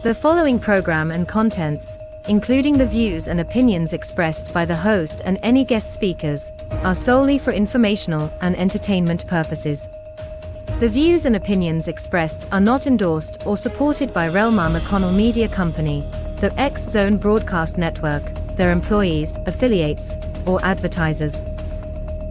The following program and contents, including the views and opinions expressed by the host and any guest speakers, are solely for informational and entertainment purposes. The views and opinions expressed are not endorsed or supported by rel-mar McConnell Media Company, the X Zone Broadcast Network, their employees, affiliates, or advertisers.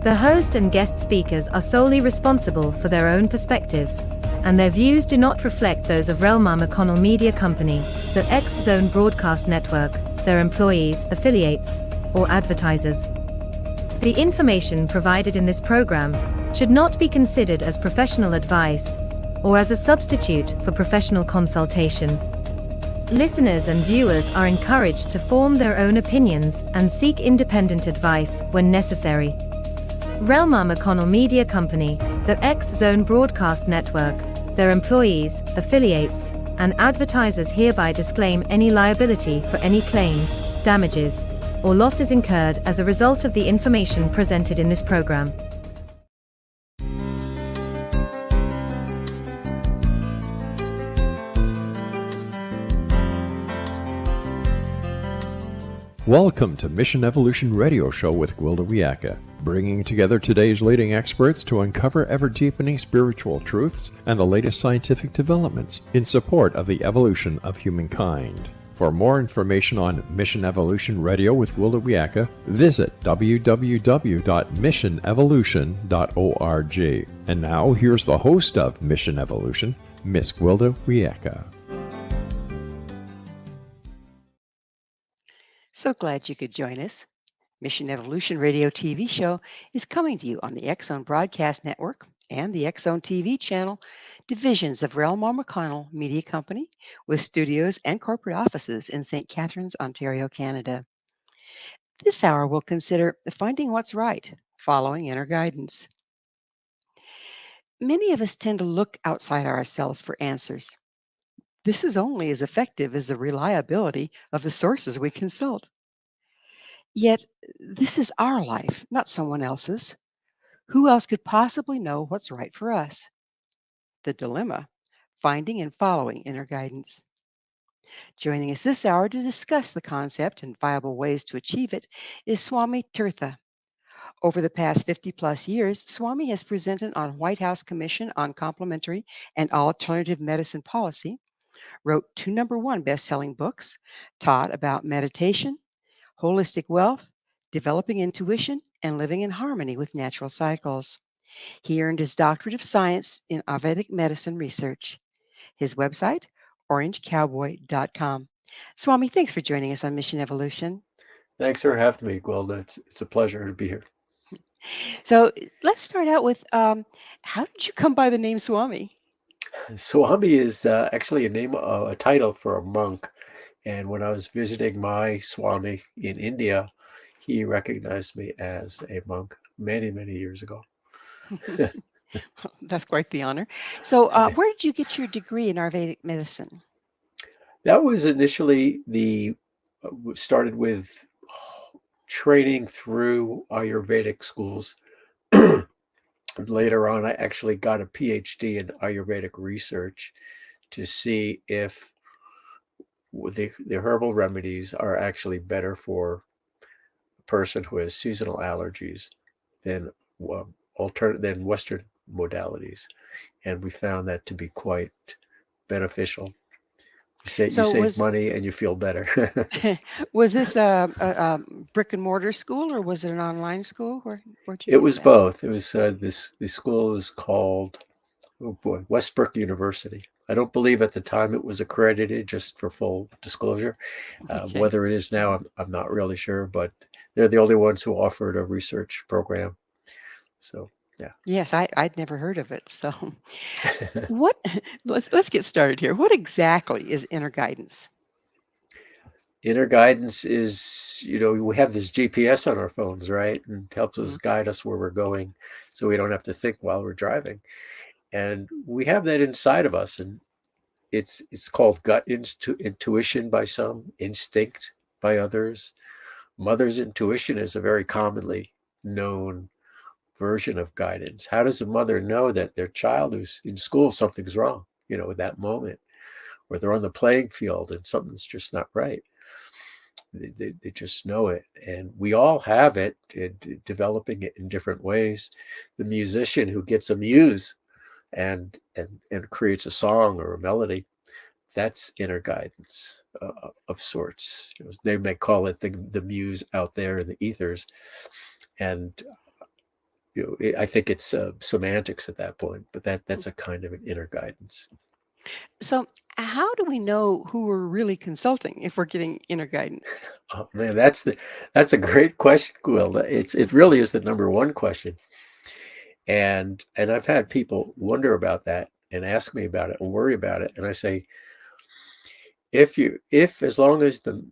The host and guest speakers are solely responsible for their own perspectives, and their views do not reflect those of rel-mar McConnell Media Company, the X Zone Broadcast Network, their employees, affiliates, or advertisers. The information provided in this program should not be considered as professional advice or as a substitute for professional consultation. Listeners and viewers are encouraged to form their own opinions and seek independent advice when necessary. rel-mar McConnell Media Company, the X Zone Broadcast Network, their employees, affiliates, and advertisers hereby disclaim any liability for any claims, damages, or losses incurred as a result of the information presented in this program. Welcome to Mission Evolution Radio Show with Gwilda Wiyaka, bringing together today's leading experts to uncover ever-deepening spiritual truths and the latest scientific developments in support of the evolution of humankind. For more information on Mission Evolution Radio with Gwilda Wiyaka, visit www.missionevolution.org. And now, here's the host of Mission Evolution, Miss Gwilda Wiyaka. So glad you could join us. Mission Evolution Radio TV show is coming to you on the X Zone Broadcast Network and the X Zone TV channel, divisions of rel-mar McConnell Media Company, with studios and corporate offices in St. Catharines, Ontario, Canada. This hour we'll consider finding what's right, following inner guidance. Many of us tend to look outside ourselves for answers. This is only as effective as the reliability of the sources we consult. Yet, this is our life, not someone else's. Who else could possibly know what's right for us? The dilemma, finding and following inner guidance. Joining us this hour to discuss the concept and viable ways to achieve it is SWAMI TIRTHA. Over the past 50-plus years, SWAMI has presented on White House Commission on Complementary and Alternative Medicine Policy, wrote 2 #1 best-selling books, taught about meditation, holistic wealth, developing intuition, and living in harmony with natural cycles. He earned his Doctorate of Science in Ayurvedic Medicine Research. His website, orangecowboy.com. Swami, thanks for joining us on Mission Evolution. Thanks for having me, Gwilda. It's a pleasure to be here. So let's start out with, how did you come by the name Swami? Swami is actually a title for a monk. And when I was visiting my Swami in India, he recognized me as a monk many, many years ago. That's quite the honor. So where did you get your degree in Ayurvedic medicine? That was initially started with training through Ayurvedic schools. Later on, I actually got a PhD in Ayurvedic research to see if the herbal remedies are actually better for a person who has seasonal allergies than Western modalities, and we found that to be quite beneficial. You save money and you feel better. Was this a brick and mortar school, or was it an online school? It was both. It was the school was called Westbrook University. I don't believe at the time it was accredited, just for full disclosure. Okay. Whether it is now, I'm not really sure, but they're the only ones who offered a research program. So, yeah. Yes, I'd never heard of it. So let's get started here. What exactly is inner guidance? Inner guidance is, we have this GPS on our phones, right? And helps us guide us where we're going so we don't have to think while we're driving. And we have that inside of us, and it's called gut intuition by some, instinct by others. Mother's intuition is a very commonly known version of guidance. How does a mother know that their child who's in school, something's wrong, at that moment? or they're on the playing field and something's just not right. They just know it, and we all have it, developing it in different ways. The musician who gets a muse and creates a song or a melody, that's inner guidance of sorts. They may call it the muse out there in the ethers, and I think it's semantics at that point, but that's a kind of an inner guidance. So, how do we know who we're really consulting if we're getting inner guidance? Oh man, that's a great question, Will. It really is the number one question, and I've had people wonder about that and ask me about it and worry about it, and I say, if as long as the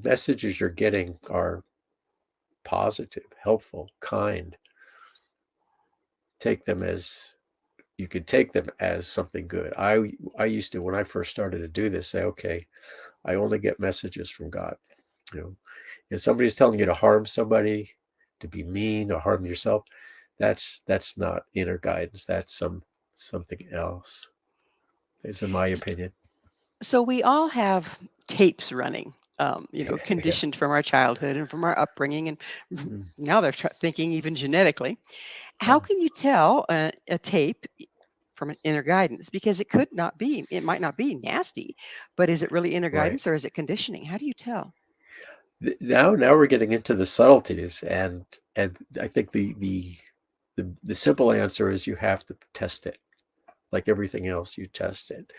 messages you're getting are positive, helpful, kind, you could take them as something good. I used to, when I first started to do this, say, okay, I only get messages from God. If somebody's telling you to harm somebody, to be mean or harm yourself, that's not inner guidance. That's something else. Is in my opinion. So we all have tapes running, Yeah. conditioned from our childhood and from our upbringing, and now they're thinking even genetically. How can you tell a tape from an inner guidance? Because it might not be nasty, but is it really inner Right. guidance or is it conditioning? How do you tell? Now we're getting into the subtleties, and I think the simple answer is you have to test it. Like everything else, you test it.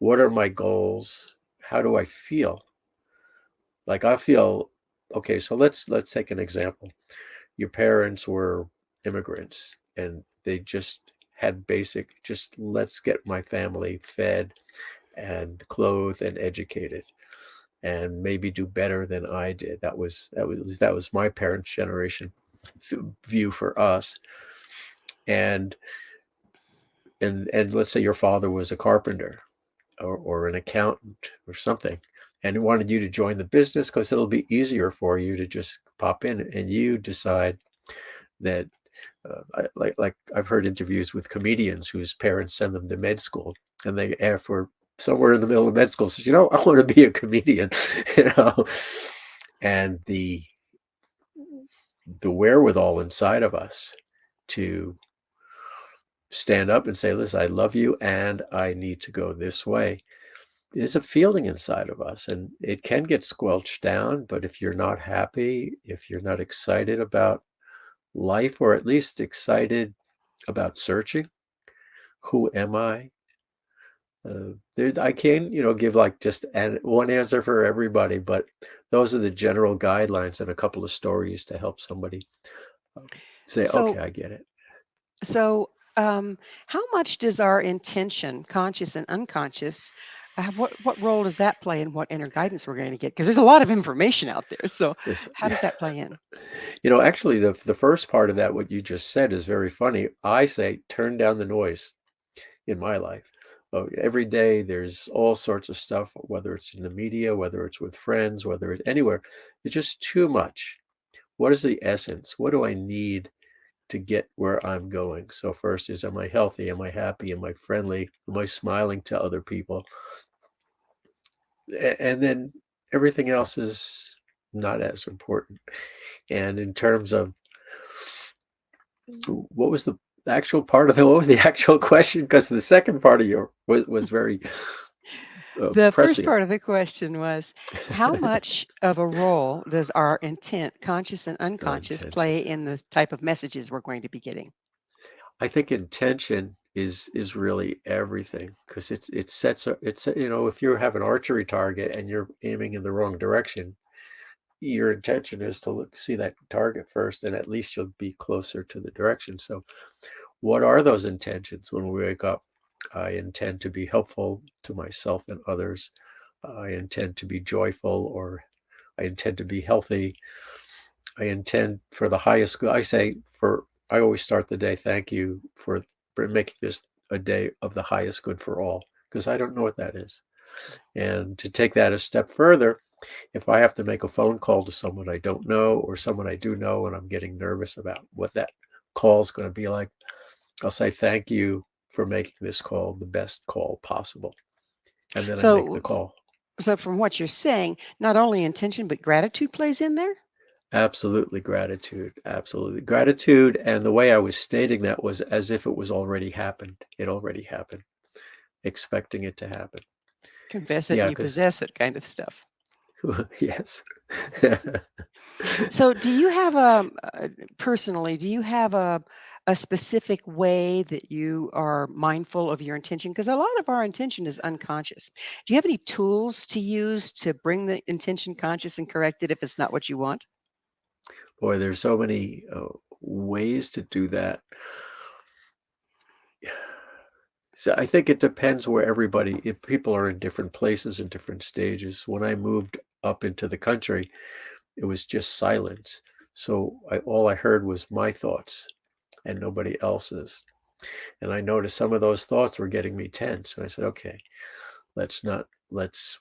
What are my goals? How do I feel? Like I feel, okay, so let's take an example. Your parents were immigrants and they just had just let's get my family fed and clothed and educated and maybe do better than I did. That was my parents' generation view for us. And let's say your father was a carpenter or an accountant or something, and he wanted you to join the business because it'll be easier for you to just pop in, and you decide that like I've heard interviews with comedians whose parents send them to med school, and they for somewhere in the middle of med school says, I want to be a comedian, and the wherewithal inside of us to stand up and say, listen, I love you and I need to go this way. There's a feeling inside of us, and it can get squelched down, but if you're not happy, if you're not excited about life, or at least excited about searching, who am I? I can't, give like just one answer for everybody, but those are the general guidelines and a couple of stories to help somebody say, So, okay, I get it. so how much does our intention, conscious and unconscious, what role does that play in what inner guidance we're going to get? Because there's a lot of information out there. So, how does that play in? Actually, the first part of that, what you just said, is very funny. I say, turn down the noise in my life. Every day, there's all sorts of stuff, whether it's in the media, whether it's with friends, whether it's anywhere. It's just too much. What is the essence? What do I need to get where I'm going? So first is, am I healthy? Am I happy? Am I friendly? Am I smiling to other people? And then everything else is not as important. And in terms of what was the actual part of it? What was the actual question? Because the second part of your was very The first prescient. part of the question was, how much of a role does our intent, conscious and unconscious, Intention. play in the type of messages we're going to be getting? I think intention is really everything, because it sets if you have an archery target and you're aiming in the wrong direction, your intention is to see that target first, and at least you'll be closer to the direction. So what are those intentions when we wake up? I intend to be helpful to myself and others. I intend to be joyful, or I intend to be healthy. I intend for the highest good. I always start the day, thank you for making this a day of the highest good for all, because I don't know what that is. And to take that a step further, if I have to make a phone call to someone I don't know or someone I do know, and I'm getting nervous about what that call is going to be like, I'll say, thank you for making this call the best call possible. And then I make the So, call. so from what you're saying, not only intention, but gratitude plays in there? Absolutely gratitude. Absolutely gratitude. And the way I was stating that was as if it was already happened. It already happened. Expecting it to happen. Confess it and Yeah, you because possess it kind of stuff. yes. So, do you have personally, do you have a specific way that you are mindful of your intention? Because a lot of our intention is unconscious. Do you have any tools to use to bring the intention conscious and correct it if it's not what you want? Boy, there's so many ways to do that. So I think it depends where if people are in different places and different stages. When I moved up into the country, it was just silence. So all I heard was my thoughts and nobody else's. And I noticed some of those thoughts were getting me tense. And I said, okay, let's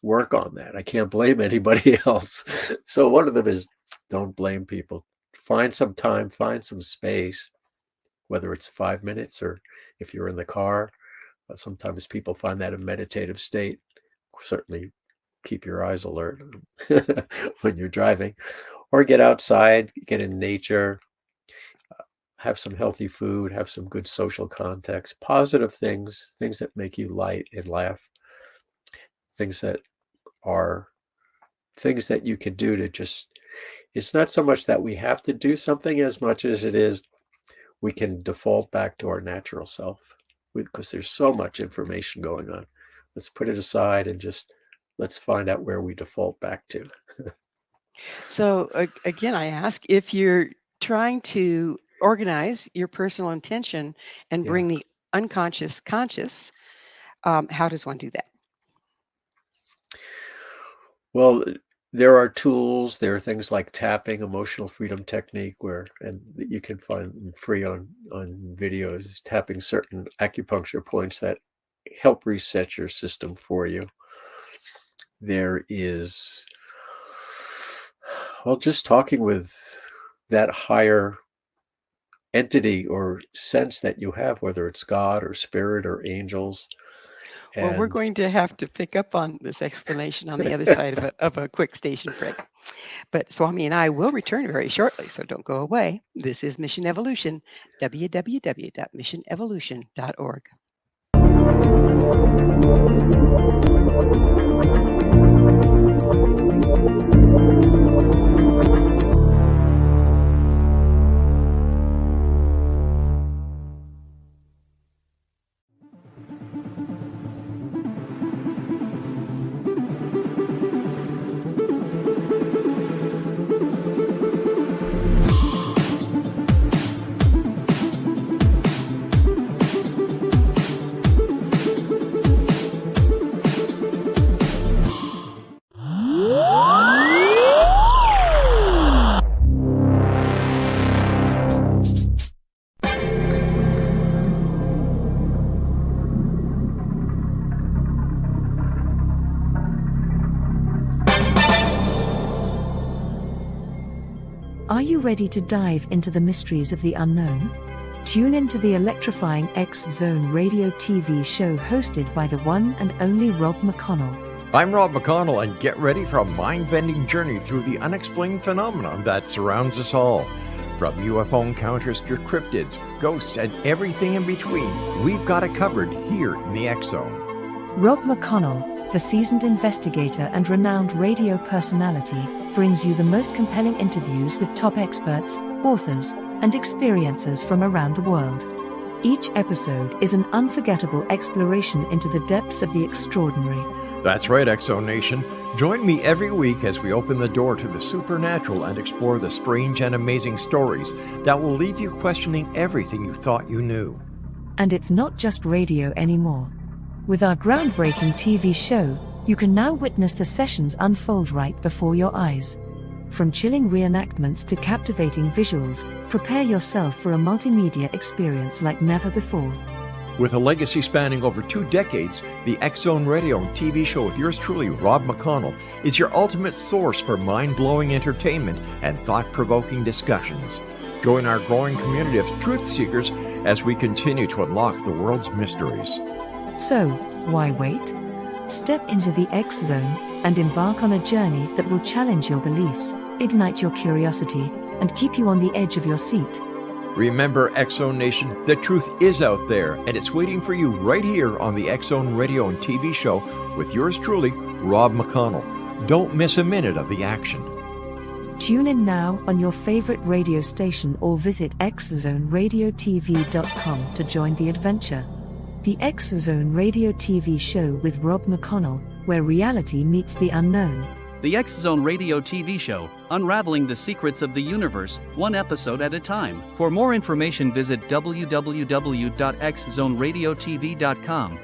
work on that. I can't blame anybody else. So one of them is don't blame people. Find some time, find some space, whether it's 5 minutes or if you're in the car. Sometimes people find that a meditative state. Certainly keep your eyes alert when you're driving, or get outside, get in nature, have some healthy food, have some good social context, positive things that make you light and laugh, things that you can do to just, it's not so much that we have to do something as much as it is we can default back to our natural self, because there's so much information going on. Let's put it aside and just let's find out where we default back to. So, again, I ask if you're trying to organize your personal intention and Yeah. bring the unconscious conscious, how does one do that? Well, there are tools. There are things like tapping, emotional freedom technique, and you can find free on videos, tapping certain acupuncture points that help reset your system for you. There is, well, just talking with that higher entity or sense that you have, whether it's God or spirit or angels. Well, we're going to have to pick up on this explanation on the other side of a quick station break. But Swami and I will return very shortly, so don't go away. This is Mission Evolution, www.missionevolution.org. Are you ready to dive into the mysteries of the unknown? Tune into the electrifying X-Zone radio TV show hosted by the one and only Rob McConnell. I'm Rob McConnell, and get ready for a mind-bending journey through the unexplained phenomenon that surrounds us all. From UFO encounters to cryptids, ghosts, and everything in between, we've got it covered here in the X-Zone. Rob McConnell, the seasoned investigator and renowned radio personality, brings you the most compelling interviews with top experts, authors, and experiencers from around the world. Each episode is an unforgettable exploration into the depths of the extraordinary. That's right, X-Zone Nation. Join me every week as we open the door to the supernatural and explore the strange and amazing stories that will leave you questioning everything you thought you knew. And it's not just radio anymore. With our groundbreaking TV show, you can now witness the sessions unfold right before your eyes. From chilling reenactments to captivating visuals, prepare yourself for a multimedia experience like never before. With a legacy spanning over 2 decades, the X-Zone Radio and TV show with yours truly, Rob McConnell, is your ultimate source for mind-blowing entertainment and thought-provoking discussions. Join our growing community of truth seekers as we continue to unlock the world's mysteries. So, why wait? Step into the X Zone and embark on a journey that will challenge your beliefs, ignite your curiosity, and keep you on the edge of your seat. Remember, X-Zone Nation, the truth is out there, and it's waiting for you right here on the X-Zone radio and TV show with yours truly, Rob McConnell. Don't miss a minute of the action. Tune in now on your favorite radio station or visit xzoneradiotv.com to join the adventure. The X-Zone Radio TV show with Rob McConnell, where reality meets the unknown. The X-Zone Radio TV show, unraveling the secrets of the universe, one episode at a time. For more information, visit www.xzoneradiotv.com.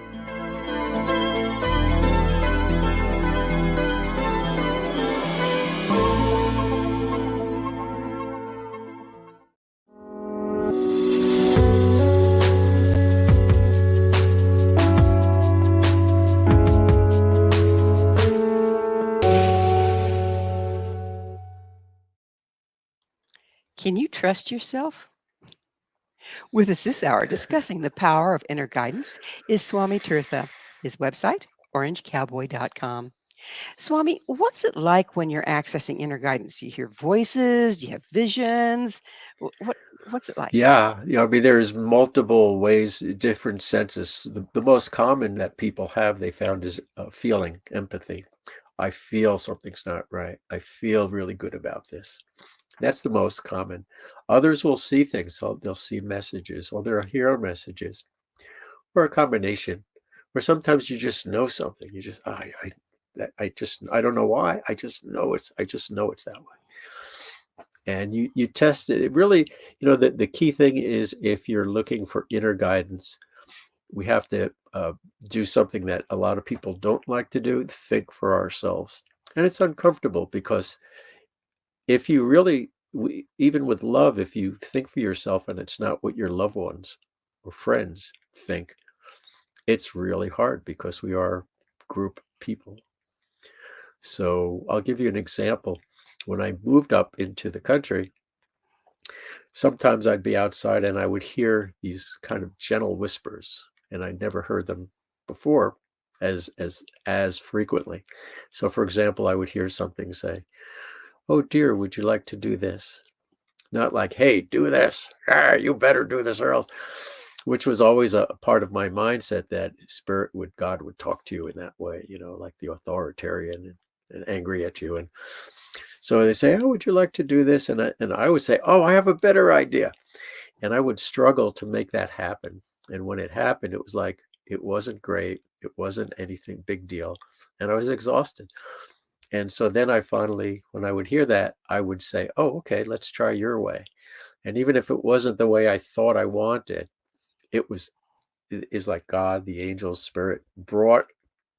Can you trust yourself? With us this hour discussing the power of inner guidance is Swami Tirtha. His website, orangecowboy.com. Swami, what's it like when you're accessing inner guidance? You hear voices? Do you have visions? What's it like? Yeah, I mean, there's multiple ways, different senses. The most common that people have, they found, is feeling, empathy. I feel something's not right. I feel really good about this. That's the most common. Others will see things. They'll see messages, or they'll hear messages, or a combination. Or sometimes you just know something. You just, I don't know why. I just know it's that way. And you test it. It really, the key thing is, if you're looking for inner guidance, we have to do something that a lot of people don't like to do: think for ourselves. And it's uncomfortable, because if you really, even with love, if you think for yourself and it's not what your loved ones or friends think, it's really hard, because we are group people. So I'll give you an example. When I moved up into the country, sometimes I'd be outside and I would hear these kind of gentle whispers, and I'd never heard them before as frequently. So, for example, I would hear something say, "Oh dear, would you like to do this?" Not like, "Hey, do this. You better do this or else," which was always a part of my mindset, that God would talk to you in that way, like the authoritarian and angry at you. And so they say, "Oh, would you like to do this?" And I would say, "Oh, I have a better idea." And I would struggle to make that happen. And when it happened, it was like, it wasn't great. It wasn't anything big deal. And I was exhausted. And so then I finally, when I would hear that, I would say, "Oh, okay, let's try your way." And even if it wasn't the way I thought I wanted, it is like God, the angels, spirit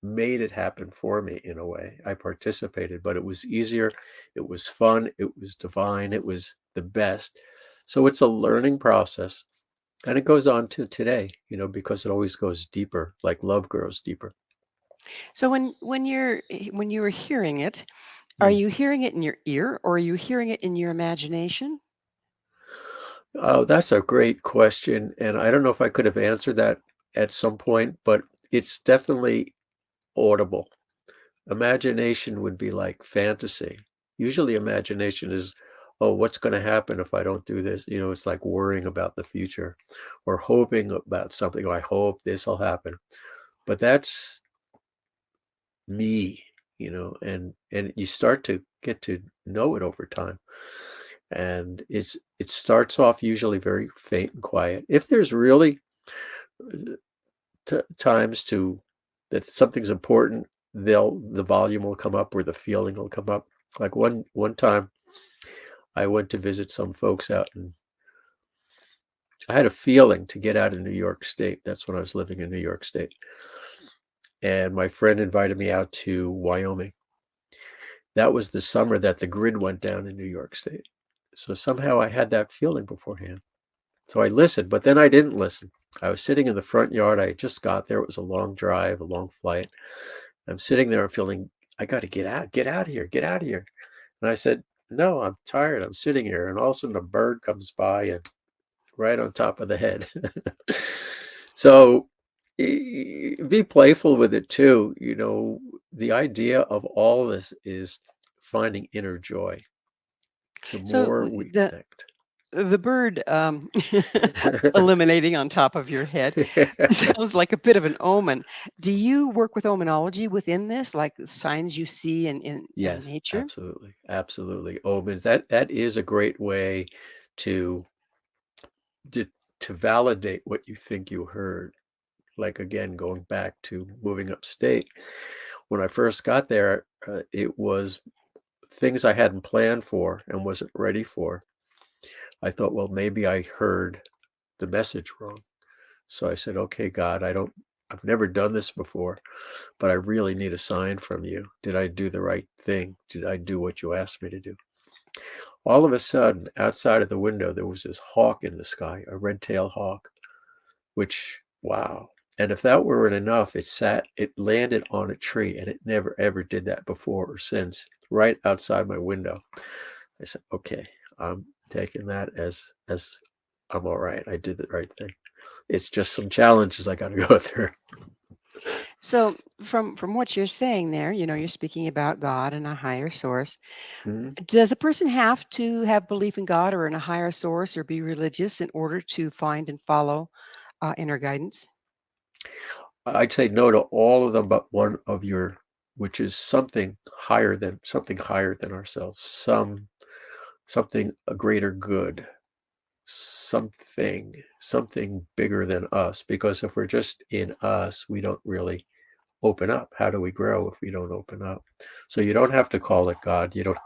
made it happen for me in a way. I participated, but it was easier. It was fun. It was divine. It was the best. So it's a learning process. And it goes on to today, because it always goes deeper, like love grows deeper. So when you were hearing it, are you hearing it in your ear, or are you hearing it in your imagination? Oh, that's a great question. And I don't know if I could have answered that at some point, but it's definitely audible. Imagination would be like fantasy. Usually imagination is, "Oh, what's going to happen if I don't do this?" It's like worrying about the future, or hoping about something. "Oh, I hope this will happen." But that's me, and you start to get to know it over time. And it starts off usually very faint and quiet. If there's really times that something's important, the volume will come up, or the feeling will come up. Like one time I went to visit some folks out, and I had a feeling to get out of New York State. That's when I was living in New York State. And my friend invited me out to Wyoming. That was the summer that the grid went down in New York State. So somehow I had that feeling beforehand. So I listened, but then I didn't listen. I was sitting in the front yard. I just got there. It was a long drive, a long flight. I'm sitting there feeling, I got to get out of here, get out of here. And I said, "No, I'm tired. I'm sitting here." And all of a sudden a bird comes by and right on top of the head. So be playful with it too. The idea of all this is finding inner joy. The So more we the connect. the bird eliminating on top of your head sounds like a bit of an omen. Do you work with omenology within this, like the signs you see in Yes, nature? absolutely. Absolutely. Omens. That is a great way to to, to validate what you think you heard. Like again, going back to moving upstate. When I first got there, it was things I hadn't planned for and wasn't ready for. I thought, well, maybe I heard the message wrong. So I said, okay, God, I've never done this before, but I really need a sign from you. Did I do the right thing? Did I do what you asked me to do? All of a sudden, outside of the window, there was this hawk in the sky, a red-tailed hawk, which, wow. And if that weren't enough, it landed on a tree, and it never, ever did that before or since, right outside my window. I said, okay, I'm taking that as I'm all right. I did the right thing. It's just some challenges I got to go through. So from what you're saying there, you're speaking about God and a higher source. Mhm. Does a person have to have belief in God or in a higher source or be religious in order to find and follow inner guidance? I'd say no to all of them, but one of which is something higher than ourselves, something a greater good, something bigger than us. Because if we're just in us, we don't really open up. How do we grow if we don't open up? So you don't have to call it God. You don't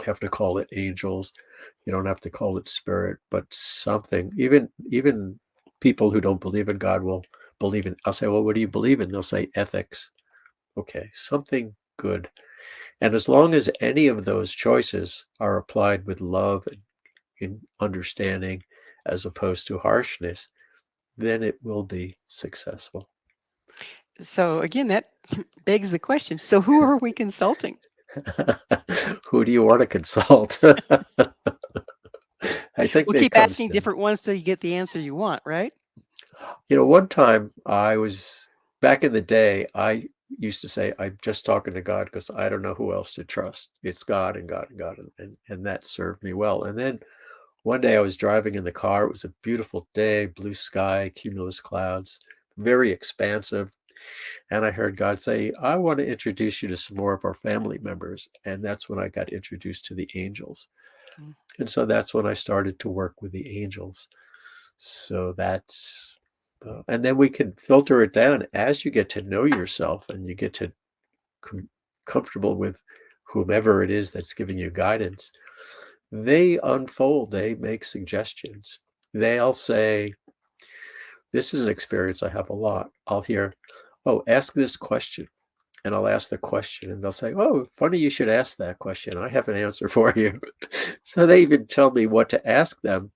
have to call it angels. You don't have to call it spirit, but something. Even people who don't believe in God will believe in. I'll say, well, what do you believe in? They'll say ethics. Okay, something good. And as long as any of those choices are applied with love and in understanding as opposed to harshness, then it will be successful. So again, that begs the question. So who are we consulting? Who do you want to consult? I think We'll that keep comes asking to, different ones till you get the answer you want, right? one time I was back in the day, I used to say, I'm just talking to God because I don't know who else to trust. It's God and God and God. And that served me well. And then one day I was driving in the car. It was a beautiful day, blue sky, cumulus clouds, very expansive. And I heard God say, I want to introduce you to some more of our family members. And that's when I got introduced to the angels. Mm. And so that's when I started to work with the angels. So and then we can filter it down as you get to know yourself and you get to comfortable with whomever it is that's giving you guidance. They unfold, they make suggestions. They'll say, this is an experience I have a lot. I'll hear, oh, ask this question. And I'll ask the question, and they'll say, oh, funny you should ask that question. I have an answer for you. So they even tell me what to ask them,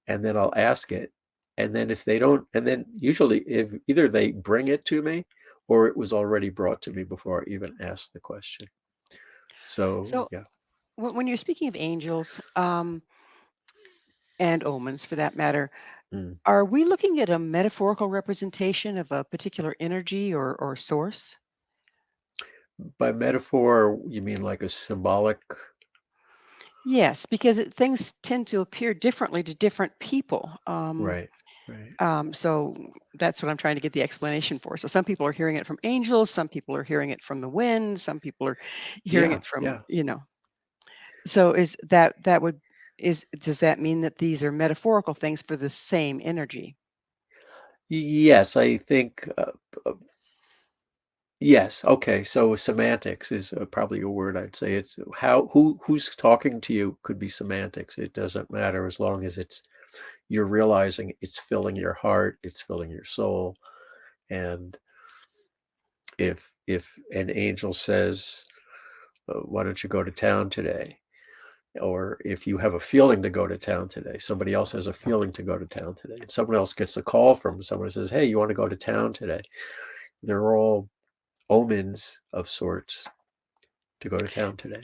and then I'll ask it. And then if they don't, and then usually if either they bring it to me or it was already brought to me before I even asked the question. So So yeah. when you're speaking of angels and omens for that matter, Mm. are we looking at a metaphorical representation of a particular energy or source? By metaphor, you mean like a symbolic? Yes, because things tend to appear differently to different people. Right, right. So that's what I'm trying to get the explanation for. So some people are hearing it from angels, some people are hearing it from the wind, some people are hearing Yeah, it from, yeah. So is that would is does that mean that these are metaphorical things for the same energy? Yes, I think, yes. Okay. So semantics is probably a word I'd say. It's who's talking to you could be semantics. It doesn't matter as long as you're realizing it's filling your heart, it's filling your soul. And if an angel says, why don't you go to town today? Or if you have a feeling to go to town today, somebody else has a feeling to go to town today, and someone else gets a call from someone who says, hey, you want to go to town today? They're all omens of sorts to go to town today.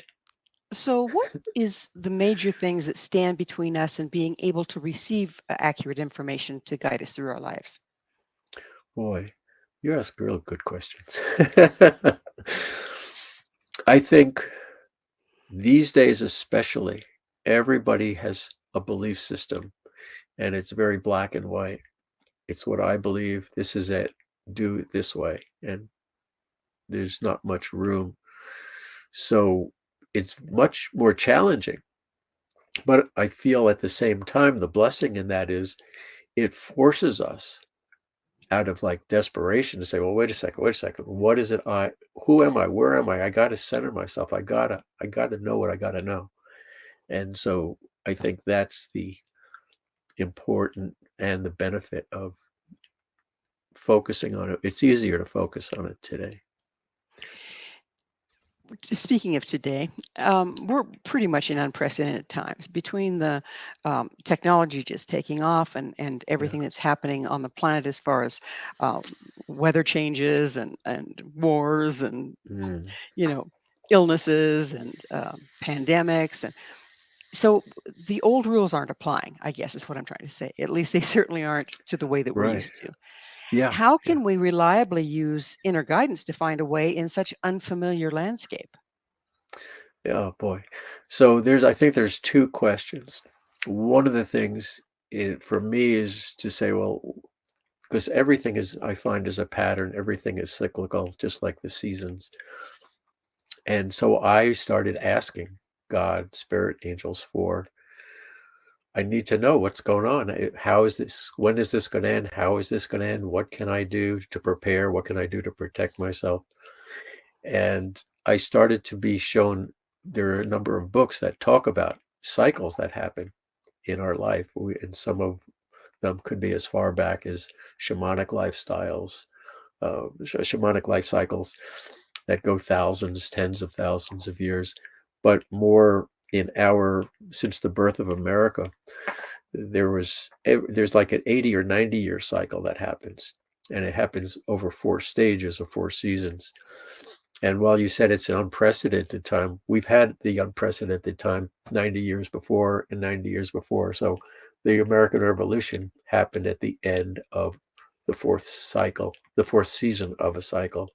So, what is the major things that stand between us and being able to receive accurate information to guide us through our lives? Boy, you ask real good questions. I think these days especially, everybody has a belief system, and it's very black and white. It's what I believe, this is it, do it this way, and there's not much room. So it's much more challenging. But I feel at the same time, the blessing in that is it forces us out of like desperation to say, well, wait a second, what is it? Who am I? Where am I? I got to center myself. I gotta know what I gotta know. And so I think that's the important and the benefit of focusing on it. It's easier to focus on it today. Speaking of today, we're pretty much in unprecedented times between the technology just taking off and everything that's happening on the planet as far as uh, weather changes and wars and Mm, you know illnesses and pandemics. And so the old rules aren't applying, I guess is what I'm trying to say. At least they certainly aren't to the way that we're right. used to. Yeah. How Yeah. can we reliably use inner guidance to find a way in such unfamiliar landscape? Oh boy. So I think there's two questions. One of the things for me is to say, well, because everything I find is a pattern, everything is cyclical, just like the seasons. And so I started asking God, spirit, angels I need to know what's going on. How is this? When is this going to end? How is this going to end? What can I do to prepare? What can I do to protect myself? And I started to be shown there are a number of books that talk about cycles that happen in our life. And some of them could be as far back as shamanic lifestyles, shamanic life cycles that go thousands, tens of thousands of years, but more since the birth of America, there's like an 80 or 90-year cycle that happens, and it happens over 4 stages or 4 seasons. And while you said it's an unprecedented time, we've had the unprecedented time 90 years before and 90 years before. So the American Revolution happened at the end of the 4th cycle, the 4th season of a cycle,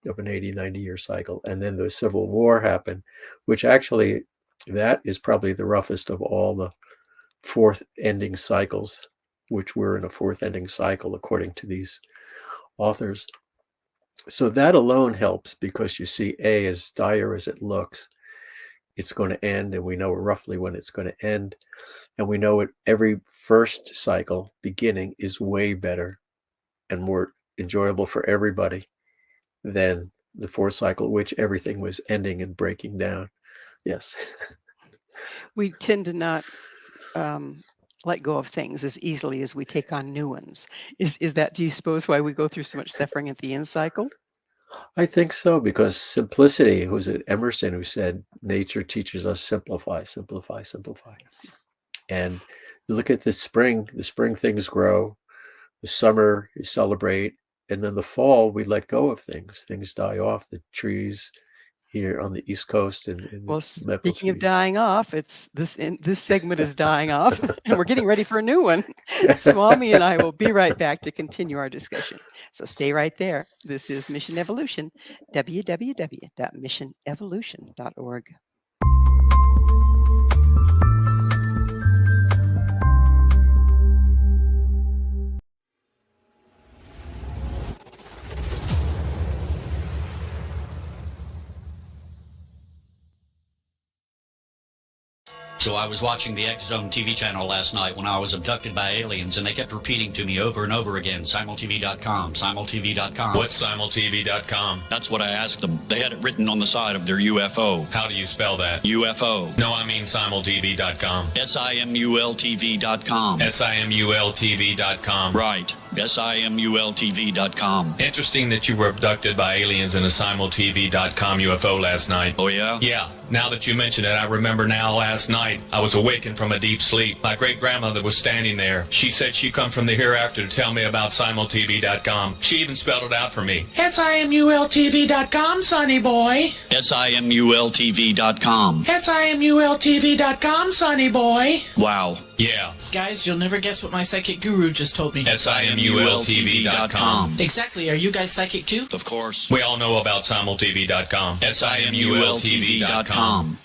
of an 80, 90-year cycle. And then the Civil War happened, which actually, that is probably the roughest of all the 4th ending cycles, which we're in a 4th ending cycle, according to these authors. So that alone helps, because you see, as dire as it looks, it's going to end, and we know roughly when it's going to end. And we know every first cycle beginning is way better and more enjoyable for everybody than the 4th cycle, which everything was ending and breaking down. Yes. We tend to not let go of things as easily as we take on new ones. Is that, do you suppose, why we go through so much suffering at the end cycle? I think so, because simplicity, who was it, Emerson, who said, nature teaches us simplify, simplify, simplify. And you look at the spring things grow, the summer you celebrate, and then the fall we let go of things die off. The trees here on the East Coast and Well, the maple speaking of trees. dying off, this segment is dying off, and we're getting ready for a new one. Swami and I will be right back to continue our discussion. So stay right there. This is Mission Evolution, www.missionevolution.org. So I was watching the X Zone TV channel last night when I was abducted by aliens, and they kept repeating to me over and over again, simultv.com, simultv.com. What's simultv.com? That's what I asked them. They had it written on the side of their UFO. How do you spell that? UFO. No, I mean simultv.com. simultv.com. simultv.com. Right. SIMULTV.com. Interesting that you were abducted by aliens in a SimulTV.com UFO last night. Oh, yeah? Yeah. Now that you mention it, I remember now last night I was awakened from a deep sleep. My great-grandmother was standing there. She said she'd come from the hereafter to tell me about SimulTV.com. She even spelled it out for me. SIMULTV.com, sonny boy. SIMULTV.com. SIMULTV.com, sonny boy. Wow. Yeah. Guys, you'll never guess what my psychic guru just told me. SIMULTV.com. Exactly. Are you guys psychic too? Of course. We all know about SimulTV.com. SIMULTV.com.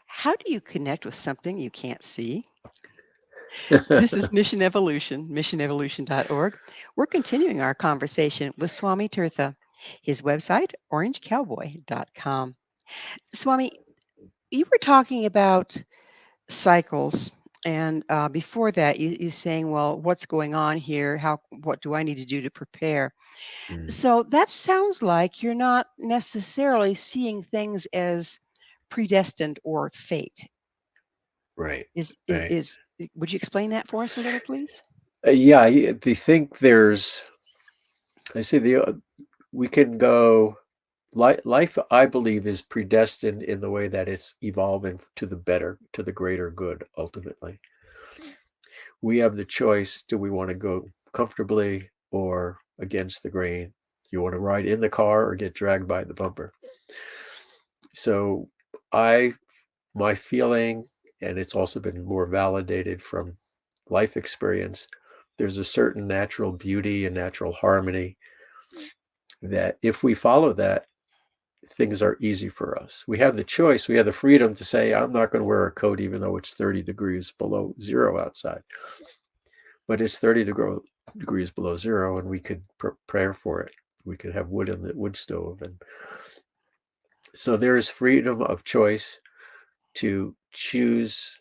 How do you connect with something you can't see? This is Mission Evolution, missionevolution.org. We're continuing our conversation with Swami Tirtha. His website, orangecowboy.com. Swami, you were talking about cycles, and before that, you saying, well, what's going on here? What do I need to do to prepare? So that sounds like you're not necessarily seeing things as predestined or fate. Right. Would you explain that for us a little, please? Yeah, I think we can go, life, I believe, is predestined in the way that it's evolving to the better, to the greater good, ultimately. We have the choice. Do we want to go comfortably or against the grain? You want to ride in the car or get dragged by the bumper? So my feeling, and it's also been more validated from life experience, there's a certain natural beauty and natural harmony that if we follow that, things are easy for us. We have the choice, we have the freedom to say, I'm not going to wear a coat even though it's 30 degrees below zero outside. But it's 30 degrees below zero, and we could prepare for it. We could have wood in the wood stove. And so there is freedom of choice to choose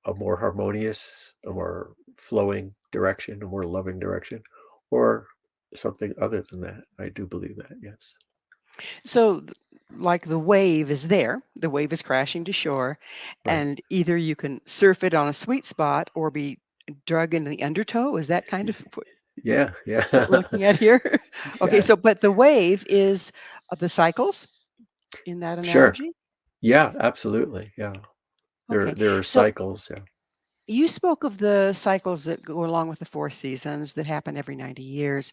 a more harmonious, a more flowing direction, a more loving direction, or something other than that. I do believe that, yes. So, like the wave is there, the wave is crashing to shore, Right. and either you can surf it on a sweet spot or be drug in the undertow. Is that kind of Yeah. what we're looking at here? Okay, Yeah. so but the wave is the cycles in that Sure. analogy? Yeah, absolutely. Yeah. Okay. There are So cycles. Yeah. you spoke of the cycles that go along with the four seasons that happen every 90 years.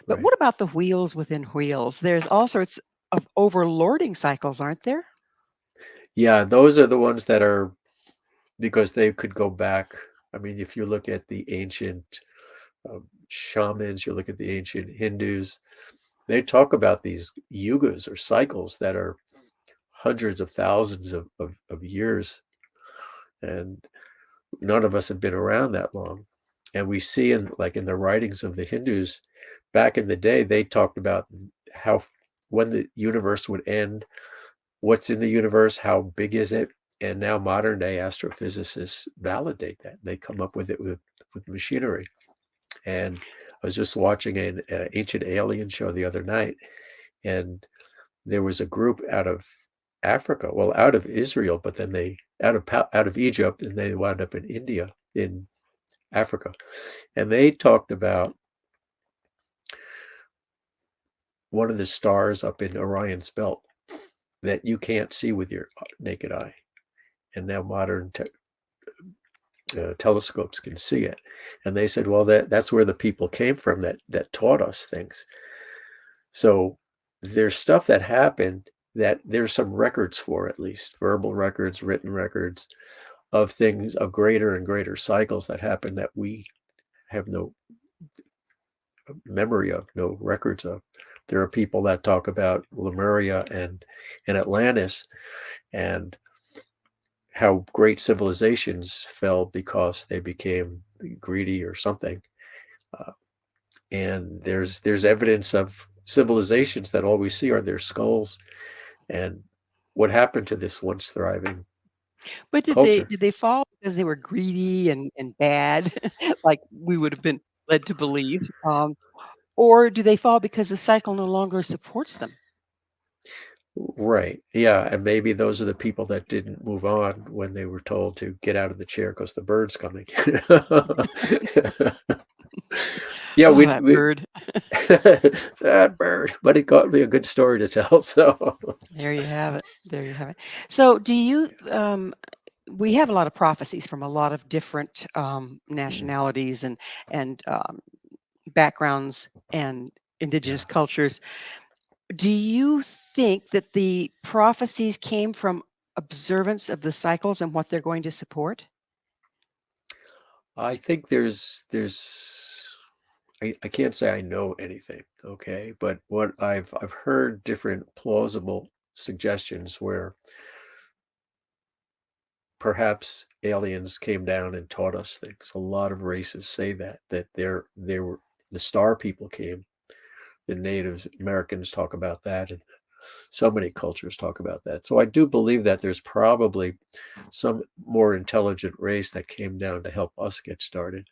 But Right. what about the wheels within wheels? There's all sorts of overlording cycles, aren't there? Yeah, those are the ones that are, because they could go back. I mean, if you look at the ancient shamans, you look at the ancient Hindus, they talk about these yugas or cycles that are hundreds of thousands of years. And none of us have been around that long. And we see in the writings of the Hindus, back in the day, they talked about how, when the universe would end, what's in the universe, how big is it? And now modern day astrophysicists validate that. They come up with it with machinery. And I was just watching an ancient alien show the other night, and there was a group out of Africa, well, out of Israel, but then they out of Egypt, and they wound up in India, in Africa, and they talked about one of the stars up in Orion's belt that you can't see with your naked eye, and now modern telescopes can see it. And they said, well, that's where the people came from that taught us things. So there's stuff that happened that there's some records for, at least verbal records, written records of things, of greater and greater cycles that happen that we have no memory of, no records of. There are people that talk about Lemuria and Atlantis, and how great civilizations fell because they became greedy or something. And there's evidence of civilizations that all we see are their skulls, and what happened to this once thriving But culture? did they fall because they were greedy and bad, like we would have been led to believe, or do they fall because the cycle no longer supports them? Right. Yeah, and maybe those are the people that didn't move on when they were told to get out of the chair because the bird's coming. Yeah, Oh, we that we bird. that bird, but it got me a good story to tell, so There you have it. There you have it. So, do you? We have a lot of prophecies from a lot of different Mm, nationalities and backgrounds and indigenous yeah. cultures. Do you think that the prophecies came from observance of the cycles and what they're going to support? I think I can't say I know anything, okay? But what I've heard different plausible suggestions where perhaps aliens came down and taught us things. A lot of races say that they were the star people came. The Native Americans talk about that, and so many cultures talk about that. So I do believe that there's probably some more intelligent race that came down to help us get started.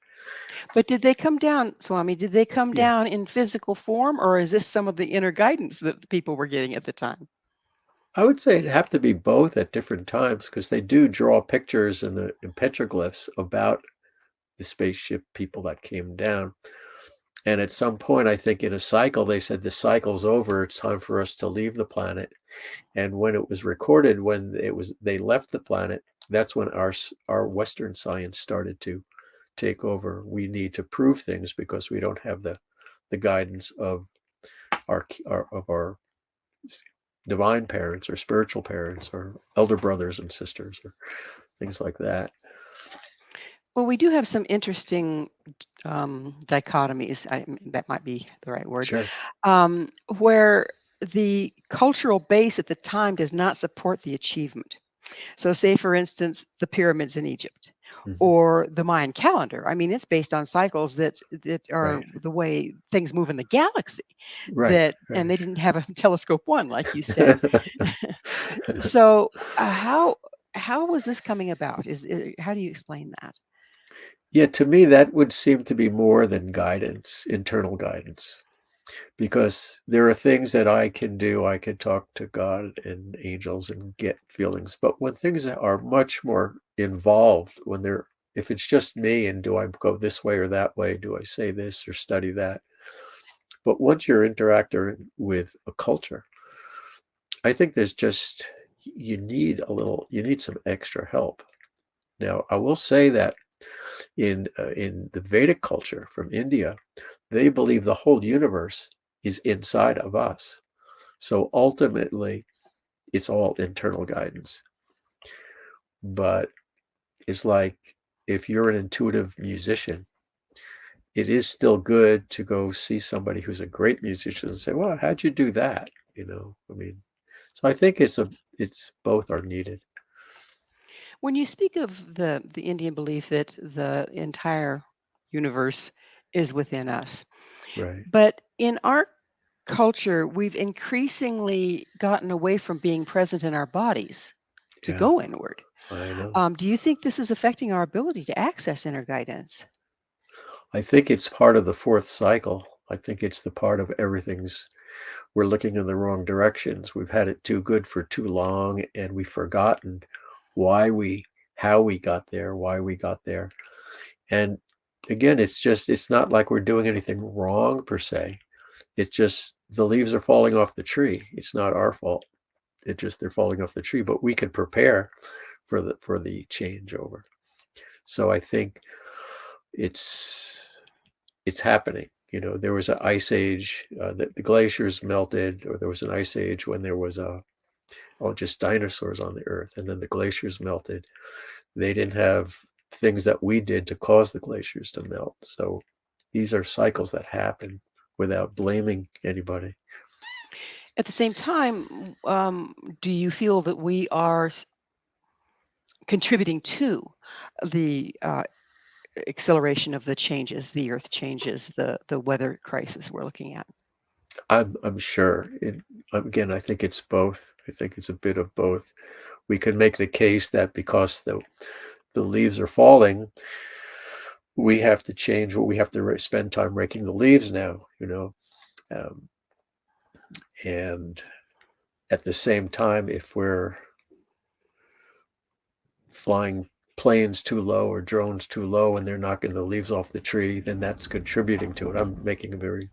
But did they come down, Swami? Did they come Yeah. down in physical form, or is this some of the inner guidance that the people were getting at the time? I would say it'd have to be both at different times because they do draw pictures in petroglyphs about the spaceship people that came down. And at some point, I think in a cycle, they said the cycle's over. It's time for us to leave the planet. And when it was recorded, when they left the planet, that's when our Western science started to take over. We need to prove things because we don't have the guidance of our divine parents or spiritual parents or elder brothers and sisters or things like that. Well, we do have some interesting dichotomies. That might be the right word, Sure. where the cultural base at the time does not support the achievement. So, say for instance, the pyramids in Egypt Hmm. or the Mayan calendar. I mean, it's based on cycles that are Right. the way things move in the galaxy. Right. And Right. they didn't have a telescope one, like you said. So, how was this coming about? How do you explain that? Yeah, to me, that would seem to be more than guidance, internal guidance, because there are things that I can do. I can talk to God and angels and get feelings. But when things are much more involved, if it's just me and do I go this way or that way? Do I say this or study that? But once you're interacting with a culture, I think you need some extra help. Now, I will say that in the Vedic culture from India, they believe the whole universe is inside of us. So ultimately, it's all internal guidance. But it's like if you're an intuitive musician, it is still good to go see somebody who's a great musician and say, "Well, how'd you do that?" I mean, so I think it's both are needed. When you speak of the Indian belief that the entire universe is within us, Right. but in our culture, we've increasingly gotten away from being present in our bodies to Yeah, go inward. I know. Do you think this is affecting our ability to access inner guidance? I think it's part of the fourth cycle. I think it's the part of everything's we're looking in the wrong directions. We've had it too good for too long, and we've forgotten why we, how we got there, why we got there. And again, it's not like we're doing anything wrong per se. It just, the leaves are falling off the tree. It's not our fault. It just, they're falling off the tree, but we can prepare for the changeover. So I think it's, it's happening. There was an ice age, the glaciers melted, or there was an ice age when there was just dinosaurs on the earth, and then the glaciers melted. They didn't have things that we did to cause the glaciers to melt. So these are cycles that happen without blaming anybody. At the same time, do you feel that we are contributing to the acceleration of the changes, the earth changes, the weather crisis we're looking at? I'm sure. Again, I think it's both. I think it's a bit of both. We could make the case that because the leaves are falling, we have to change what we have to spend time raking the leaves now, and at the same time, if we're flying planes too low or drones too low and they're knocking the leaves off the tree, then that's contributing to it. I'm making a very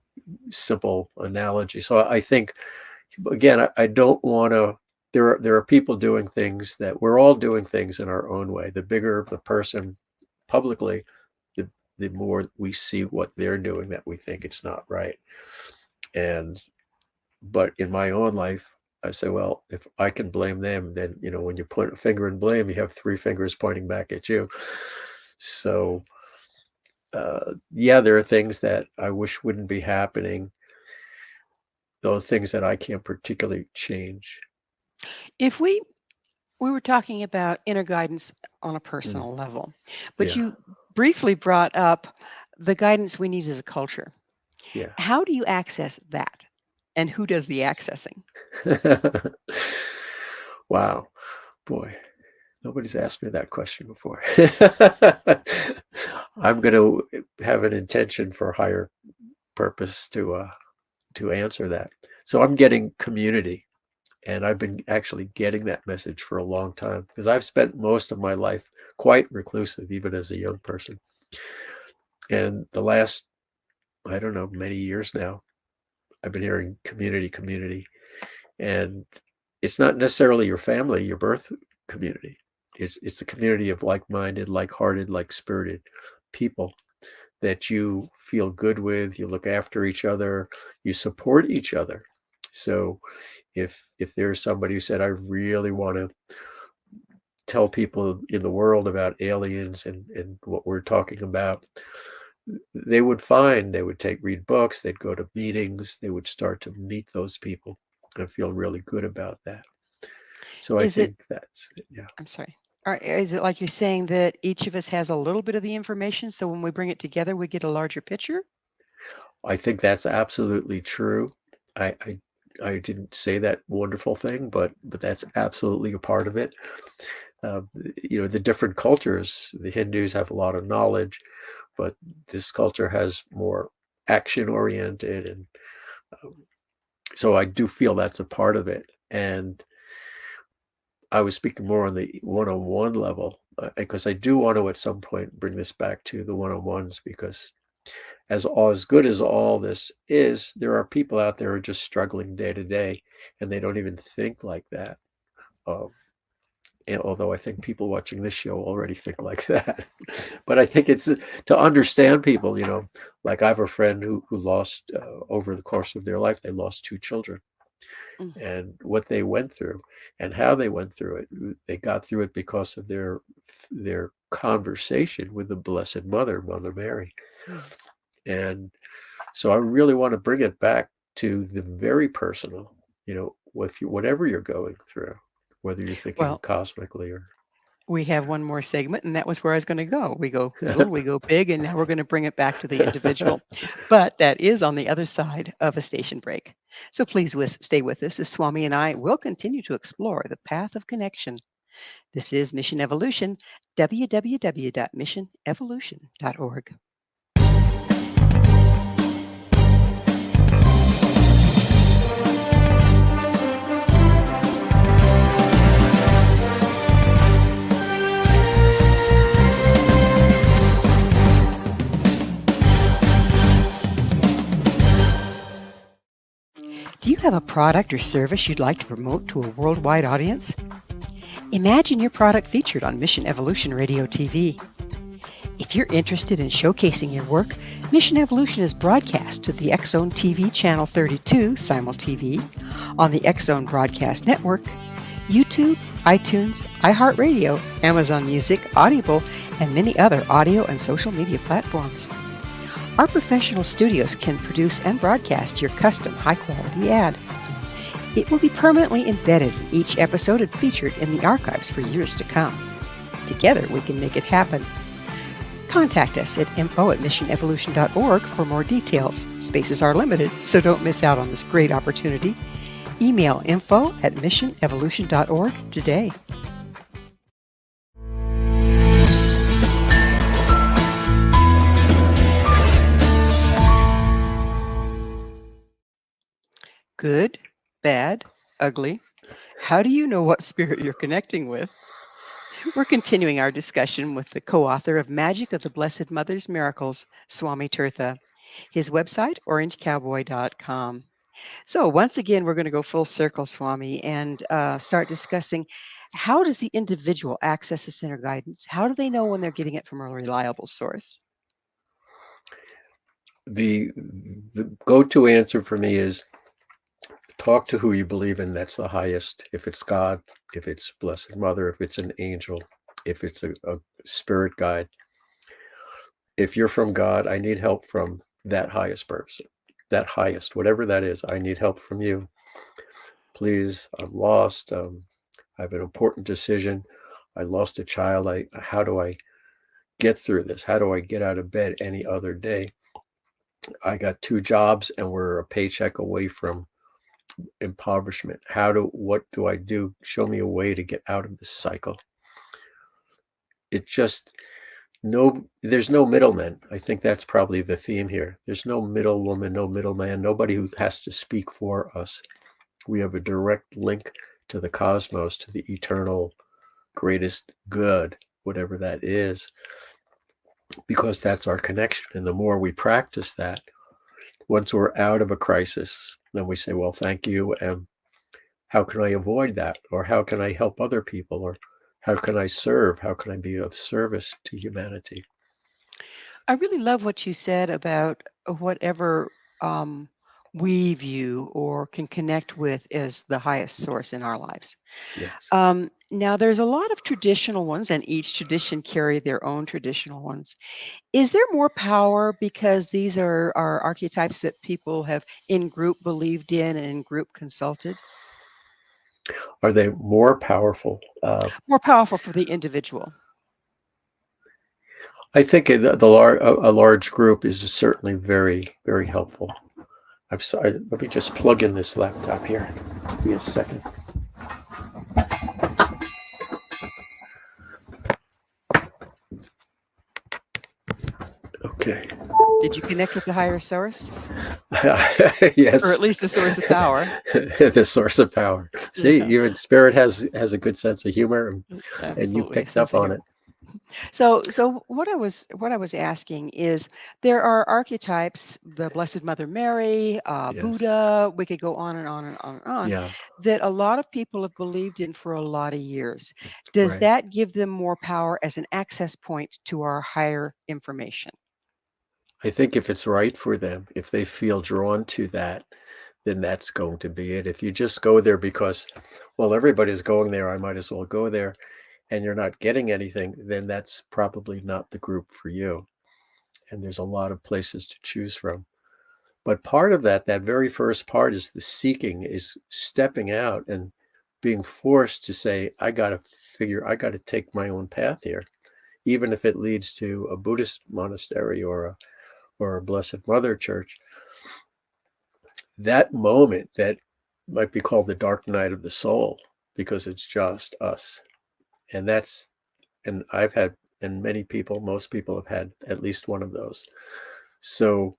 simple analogy. So I think, again, I don't want to. There are people doing things that we're all doing things in our own way. The bigger the person publicly, the more we see what they're doing that we think it's not right. But in my own life, I say, well, if I can blame them, then, when you point a finger and blame, you have three fingers pointing back at you. So, yeah, there are things that I wish wouldn't be happening. Those things that I can't particularly change. If we were talking about inner guidance on a personal level, but Yeah. you briefly brought up the guidance we need as a culture. Yeah. How do you access that? And who does the accessing? Wow. Boy, nobody's asked me that question before. I'm going to have an intention for higher purpose to answer that. So I'm getting community, and I've been actually getting that message for a long time because I've spent most of my life quite reclusive, even as a young person. And the last, I don't know, many years now, I've been hearing community, and it's not necessarily your family, your birth community. It's the community of like-minded, like-hearted, like-spirited people that you feel good with, you look after each other, you support each other. So if there's somebody who said, I really want to tell people in the world about aliens and what we're talking about, they would read books, they'd go to meetings, they would start to meet those people and feel really good about that. So I think that's it. Yeah. I'm sorry. Is it like you're saying that each of us has a little bit of the information, so when we bring it together, we get a larger picture? I think that's absolutely true. I didn't say that wonderful thing, but that's absolutely a part of it. The different cultures, the Hindus have a lot of knowledge, but this culture has more action oriented. And so I do feel that's a part of it. And I was speaking more on the one-on-one level because I do want to at some point bring this back to the one-on-ones, because as good as all this is, there are people out there who are just struggling day to day, and they don't even think like that. And although I think people watching this show already think like that, but I think it's to understand people, like I have a friend who lost over the course of their life, they lost 2 children. And what they went through and how they went through it, they got through it because of their conversation with the Blessed Mother Mary. And so I really want to bring it back to the very personal, whatever you're going through, whether you're thinking cosmically or. We have one more segment, and that was where I was going to go. We go little, we go big, and now we're going to bring it back to the individual. But that is on the other side of a station break. So please stay with us as Swami and I will continue to explore the path of connection. This is Mission Evolution, www.missionevolution.org. Do you have a product or service you'd like to promote to a worldwide audience? Imagine your product featured on Mission Evolution Radio TV. If you're interested in showcasing your work, Mission Evolution is broadcast to the X-Zone TV Channel 32 Simul TV, on the X-Zone Broadcast Network, YouTube, iTunes, iHeartRadio, Amazon Music, Audible, and many other audio and social media platforms. Our professional studios can produce and broadcast your custom high-quality ad. It will be permanently embedded in each episode and featured in the archives for years to come. Together, we can make it happen. Contact us at info@missionevolution.org for more details. Spaces are limited, so don't miss out on this great opportunity. Email info@missionevolution.org today. Good, bad, ugly. How do you know what spirit you're connecting with? We're continuing our discussion with the co-author of Magic of the Blessed Mother's Miracles, SWAMI TIRTHA. His website, orangecowboy.com. So once again, we're going to go full circle, Swami, and start discussing how does the individual access this inner guidance? How do they know when they're getting it from a reliable source? The go-to answer for me is talk to who you believe in. That's the highest. If it's God, if it's Blessed Mother, if it's an angel, if it's a spirit guide. If you're from God, I need help from that highest person, that highest, whatever that is. I need help from you. Please, I'm lost. I have an important decision. I lost a child. How do I get through this? How do I get out of bed any other day? I got 2 jobs and we're a paycheck away from impoverishment. What do I do? Show me a way to get out of this cycle. There's no middlemen. I think that's probably the theme here. There's no middle woman, no middleman, nobody who has to speak for us. We have a direct link to the cosmos, to the eternal greatest good, whatever that is, because that's our connection. And the more we practice that, once we're out of a crisis, then we say, well, thank you. And how can I avoid that? Or how can I help other people? Or how can I serve? How can I be of service to humanity? I really love what you said about whatever we view or can connect with as the highest source in our lives. Yes. Now, there's a lot of traditional ones, and each tradition carry their own traditional ones. Is there more power because these are archetypes that people have in group believed in and in group consulted? Are they more powerful? More powerful for the individual. I think a large group is certainly very, very helpful. I'm sorry, let me just plug in this laptop here. Give me a second. Okay. Did you connect with the higher source? Yes. Or at least the source of power. The source of power. See, Yeah. even spirit has a good sense of humor, and you Absolutely. picked up on it. So what I was asking is there are archetypes, the Blessed Mother Mary, Yes. Buddha, we could go on and on and on and on, Yeah. that a lot of people have believed in for a lot of years. Does Right. that give them more power as an access point to our higher information? I think if it's right for them, if they feel drawn to that, then that's going to be it. If you just go there because, well, everybody's going there, I might as well go there, and you're not getting anything, then that's probably not the group for you. And there's a lot of places to choose from. But part of that very first part is the seeking, is stepping out and being forced to say, I got to take my own path here, even if it leads to a Buddhist monastery or a Blessed Mother church. That moment, that might be called the dark night of the soul, because it's just us. And I've had, and most people have had at least one of those. So,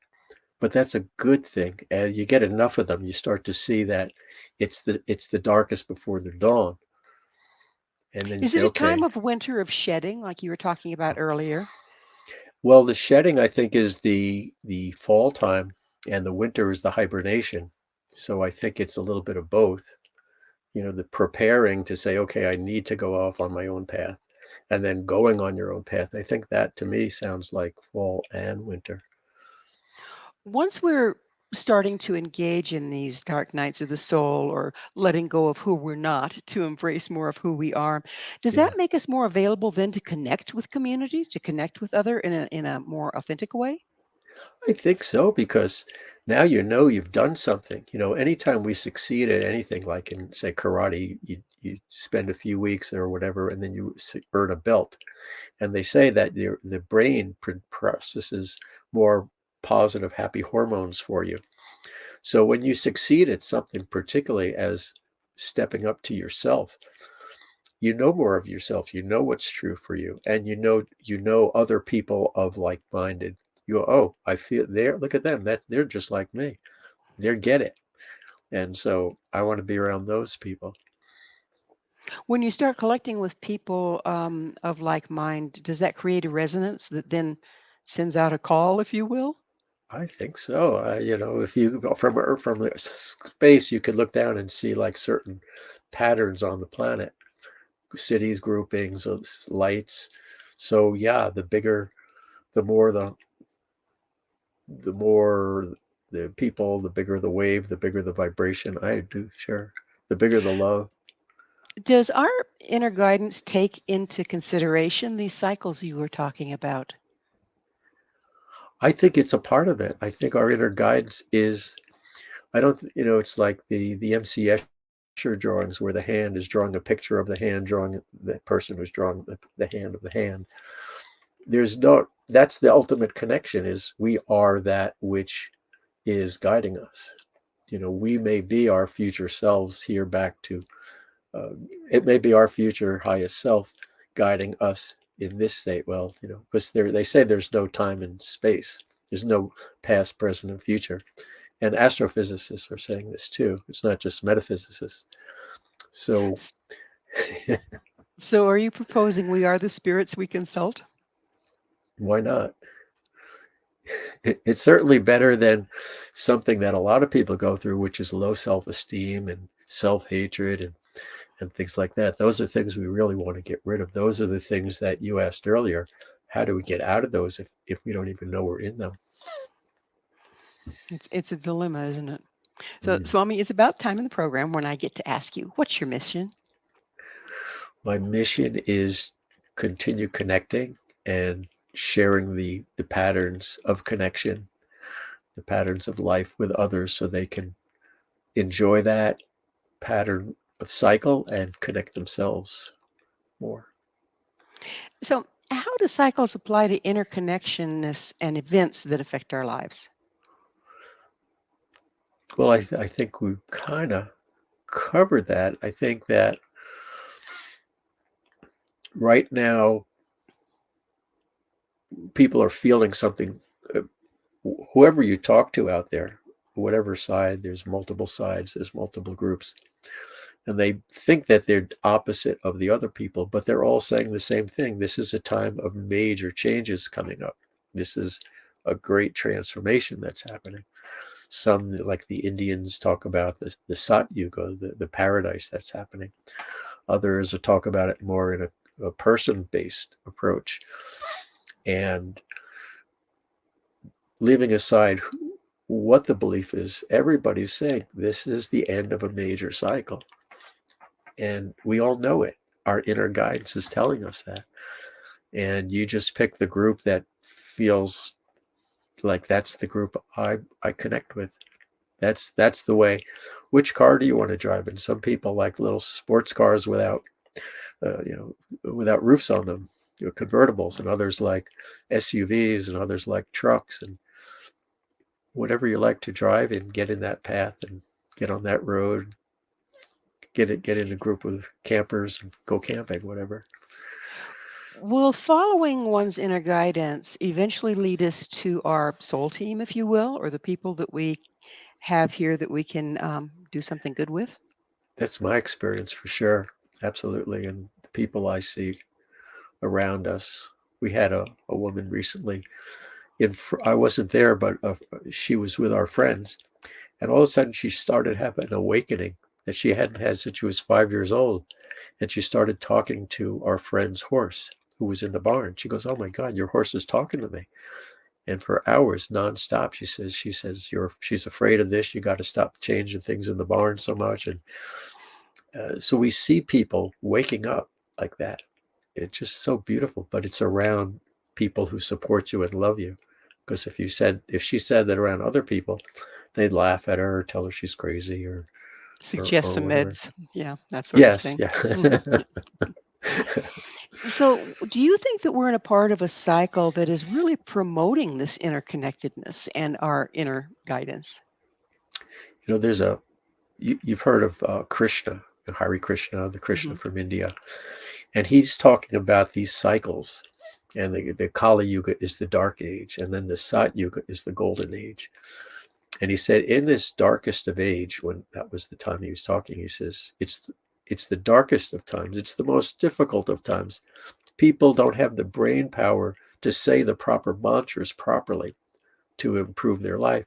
but that's a good thing. And you get enough of them, you start to see that it's the darkest before the dawn. And then you Is say, it a okay. time of winter, of shedding, like you were talking about earlier? Well, the shedding, I think, is the fall time, and the winter is the hibernation. So I think it's a little bit of both. The preparing to say, okay, I need to go off on my own path, and then going on your own path. I think that, to me, sounds like fall and winter. Once we're starting to engage in these dark nights of the soul, or letting go of who we're not to embrace more of who we are, does Yeah. that make us more available then to connect with community, to connect with other in a more authentic way? I think so, because now you've done something. Anytime we succeed at anything, like in, say, karate, you spend a few weeks or whatever, and then you earn a belt. And they say that the brain processes more positive, happy hormones for you. So when you succeed at something, particularly as stepping up to yourself, you know more of yourself, you know what's true for you, and you know other people of like-minded. You go, oh, I feel there, look at them, that they're just like me. They get it. And so I want to be around those people. When you start collecting with people of like mind, does that create a resonance that then sends out a call, if you will? I think so. If you go from Earth, from the space, you could look down and see like certain patterns on the planet, cities, groupings, lights. So yeah, the bigger, the more the people, the bigger the wave, the bigger the vibration. I do, sure. The bigger the love. Does our inner guidance take into consideration these cycles you were talking about? I think it's a part of it. I think our inner guidance is, I don't, it's like the MC Escher drawings where the hand is drawing a picture of the hand, drawing the person who's drawing the hand of the hand. That's the ultimate connection, is we are that which is guiding us. We may be our future selves here back to, it may be our future highest self guiding us in this state. Well, because they say there's no time and space. There's no past, present, and future. And astrophysicists are saying this too. It's not just metaphysicists. So, So are you proposing we are the spirits we consult? why not? It's certainly better than something that a lot of people go through, which is low self-esteem and self-hatred and things like that. Those are things we really want to get rid of. Those are the things that you asked earlier. How do we get out of those if we don't even know we're in them? It's a dilemma, isn't it? So, Swami, it's about time in the program when I get to ask you, what's your mission? My mission is continue connecting and sharing the patterns of connection, the patterns of life with others, so they can enjoy that pattern of cycle and connect themselves more. So, how do cycles apply to interconnectionness and events that affect our lives? Well, I think we've kind of covered that. I think that right now, people are feeling something. Whoever you talk to out there, whatever side, there's multiple sides, there's multiple groups, and they think that they're opposite of the other people, but they're all saying the same thing. This is a time of major changes coming up. This is a great transformation that's happening. Some, like the Indians, talk about the Sat Yuga, the paradise that's happening. Others will talk about it more in a person-based approach. And leaving aside what the belief is, everybody's saying this is the end of a major cycle. And we all know it. Our inner guidance is telling us that. And you just pick the group that feels like that's the group I connect with. That's the way. Which car do you want to drive? And some people like little sports cars without roofs on them, convertibles, and others like SUVs, and others like trucks. And whatever you like to drive in, get in that path and get on that road. Get in a group with campers and go camping, whatever. Will following one's inner guidance eventually lead us to our soul team, if you will, or the people that we have here that we can do something good with? That's my experience for sure. Absolutely. And the people I see around us. We had a woman recently. I wasn't there, but she was with our friends. And all of a sudden she started having an awakening that she hadn't had since she was 5 years old. And she started talking to our friend's horse who was in the barn. She goes, "Oh my God, your horse is talking to me." And for hours nonstop, she says, she's afraid of this. You got to stop changing things in the barn so much. And so we see people waking up like that. It's just so beautiful, but it's around people who support you and love you. Because if she said that around other people, they'd laugh at her or tell her she's crazy or Suggest or some whatever. meds. Yeah, that sort of Yes, thing. yeah. Mhm. So, do you think that we're in a part of a cycle that is really promoting this interconnectedness and our inner guidance? There's you've heard of Krishna, Hari Krishna, the Krishna Hmm. from India, and he's talking about these cycles. And the Kali Yuga is the dark age, and then the Sat Yuga is the golden age. And he said, in this darkest of age, when that was the time he was talking, he says, it's the darkest of times. It's the most difficult of times. People don't have the brain power to say the proper mantras properly to improve their life.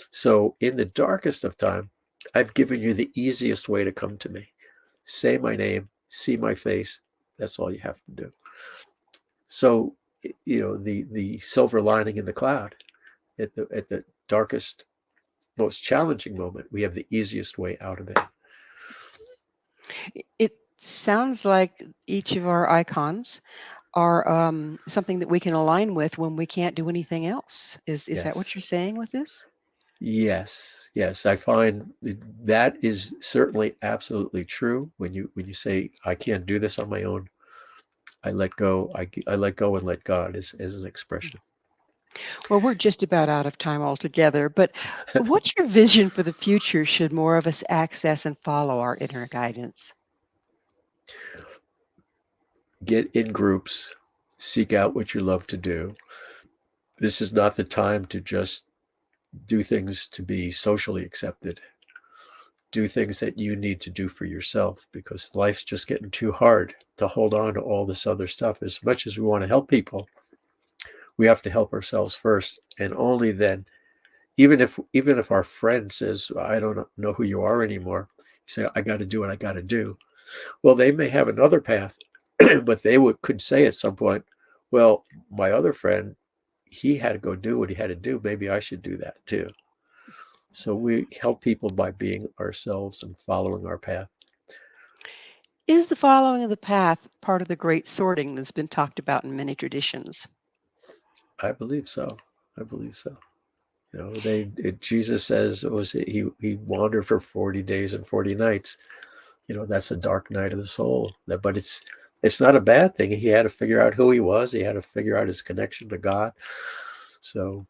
So in the darkest of time, I've given you the easiest way to come to me. Say my name, see my face. That's all you have to do. So, the silver lining in the cloud, at the darkest, most challenging moment, we have the easiest way out of it. It sounds like each of our icons are something that we can align with when we can't do anything else. Is that what Yes. you're saying with this? Yes. I find that is certainly absolutely true. When you say I can't do this on my own, I let go. I let go and let God is an expression. Well, we're just about out of time altogether, but what's your vision for the future should more of us access and follow our inner guidance? Get in groups, seek out what you love to do. This is not the time to just do things to be socially accepted. Do things that you need to do for yourself, because life's just getting too hard to hold on to all this other stuff. As much as we want to help people, we have to help ourselves first, and only then. Even if our friend says, I don't know who you are anymore, you say, I got to do what I got to do. Well, they may have another path, but they could say at some point, well, my other friend, he had to go do what he had to do. Maybe I should do that too. So we help people by being ourselves and following our path. Is the following of the path part of the great sorting that's been talked about in many traditions? I believe so. I believe so. Jesus says he wandered for 40 days and 40 nights. That's a dark night of the soul. But it's not a bad thing. He had to figure out who he was. He had to figure out his connection to God. So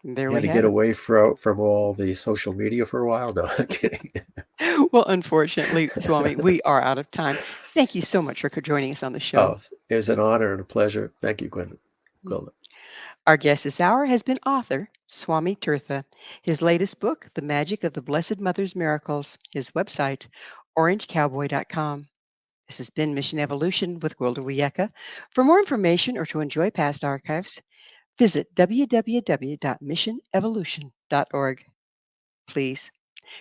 There he had we to have get it. away from all the social media for a while. No, I'm kidding. Well, unfortunately, Swami, we are out of time. Thank you so much for joining us on the show. Oh, it was an honor and a pleasure. Thank you, Mm. Glenda. Our guest this hour has been author Swami Tirtha. His latest book, The Magic of the Blessed Mother's Miracles, his website, orangecowboy.com. This has been Mission Evolution with Gwilda Wiyaka. For more information or to enjoy past archives, visit www.missionevolution.org. Please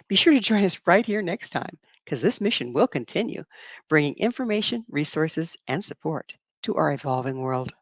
be sure to join us right here next time, because this mission will continue, bringing information, resources, and support to our evolving world.